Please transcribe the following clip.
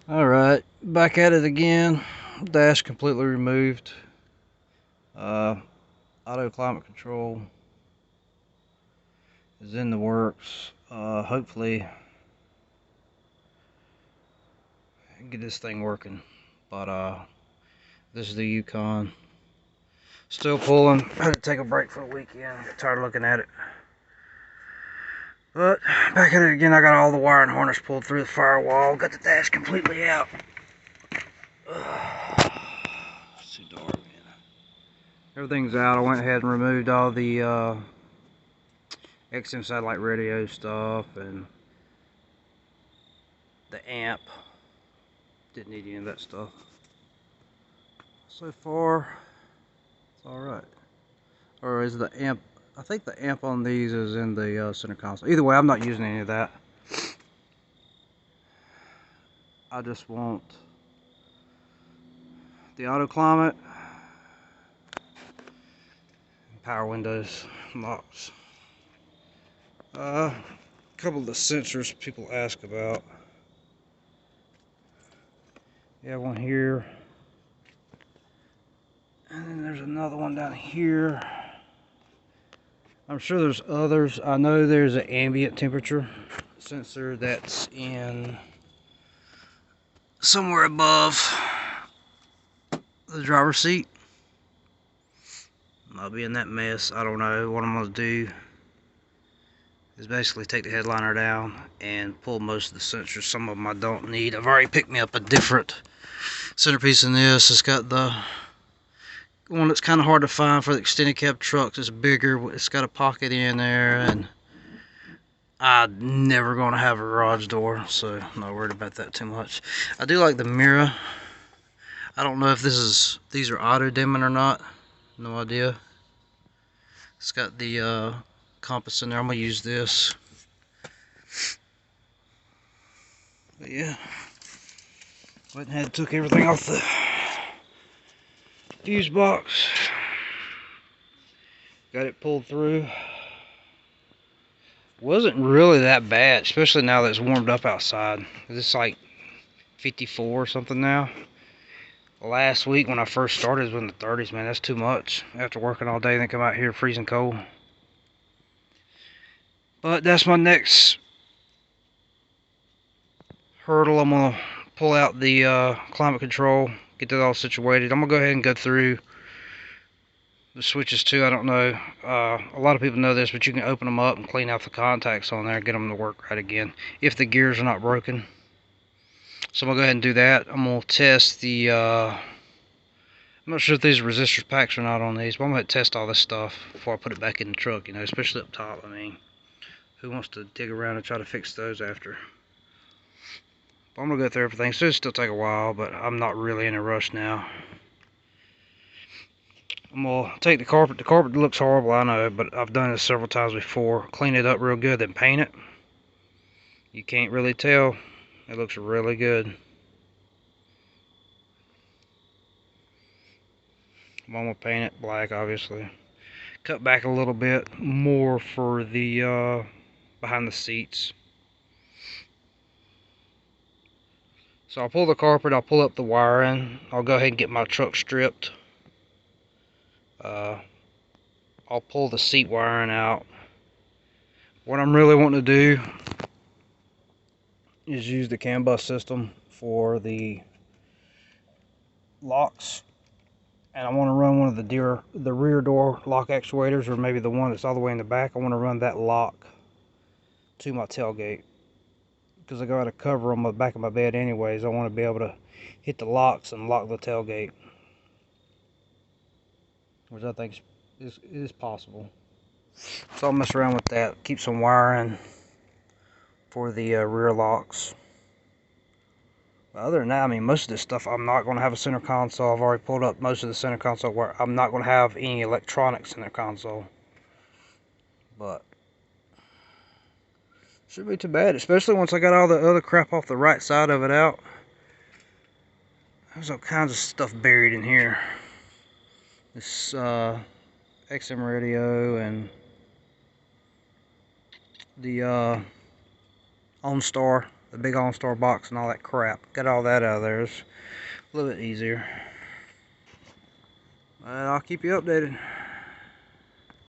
Alright, back at it again. Dash completely removed. Auto climate control is in the works. Hopefully get this thing working. But this is the Yukon. Still pulling. Had to take a break for a weekend. Got tired of looking at it. But back at it again. I got all the wire and harness pulled through the firewall. Got the dash completely out. It's too dark, man. Everything's out. I went ahead and removed all the XM satellite radio stuff and the amp. Didn't need any of that stuff. So far, it's alright. Or is the amp, I think the amp on these is in the center console. Either way, I'm not using any of that. I just want the auto climate, power windows, locks. A couple of the sensors people ask about. Yeah, one here. And then there's another one down here. I'm sure there's others. I know there's an ambient temperature sensor that's in somewhere above the driver's seat. I'll be in that mess. I don't know. What I'm going to do is basically take the headliner down and pull most of the sensors. Some of them I don't need. I've already picked me up a different centerpiece than this. It's got the one that's kind of hard to find for the extended cab trucks. It's bigger. It's got a pocket in there, and I'm never going to have a garage door, so I'm not worried about that too much. I do like the mirror. I don't know if these are auto dimming or not. No idea. It's got the compass in there. I'm gonna use this. But yeah, went ahead and took everything off the fuse box. Got it pulled through. Wasn't really that bad, especially now that it's warmed up outside. It's like 54 or something now. Last week when I first started was in the 30s, man. That's too much. After working all day, then come out here freezing cold. But that's my next hurdle. I'm gonna pull out the climate control, get that all situated. I'm gonna go ahead and go through the switches too. I don't know, a lot of people know this, but you can open them up and clean out the contacts on there, get them to work right again if the gears are not broken. So I'm gonna go ahead and do that. I'm gonna test the I'm not sure if these are resistor packs or not on these, but I'm gonna test all this stuff before I put it back in the truck, you know, especially up top. I mean, who wants to dig around and try to fix those after? But I'm gonna go through everything. So it'll still take a while, but I'm not really in a rush now. I'm gonna take the carpet. The carpet looks horrible, I know, but I've done this several times before. Clean it up real good, then paint it. You can't really tell. It looks really good. I'm gonna paint it black, obviously. Cut back a little bit more for the behind the seats. So I'll pull the carpet, I'll pull up the wiring, I'll go ahead and get my truck stripped. I'll pull the seat wiring out. What I'm really wanting to do is use the CAN bus system for the locks. And I want to run one of the rear door lock actuators, or maybe the one that's all the way in the back. I want to run that lock to my tailgate, because I got a cover on the back of my bed anyways. I want to be able to hit the locks and lock the tailgate, which I think is possible. So I'll mess around with that, keep some wiring for the rear locks. But other than that, I mean, most of this stuff, I'm not going to have a center console. I've already pulled up most of the center console where I'm not going to have any electronics in the console. But shouldn't be too bad, especially once I got all the other crap off the right side of it out. There's all kinds of stuff buried in here. This XM radio and the OnStar the big OnStar box and all that crap. Got all that out of there. It's a little bit easier. I'll keep you updated.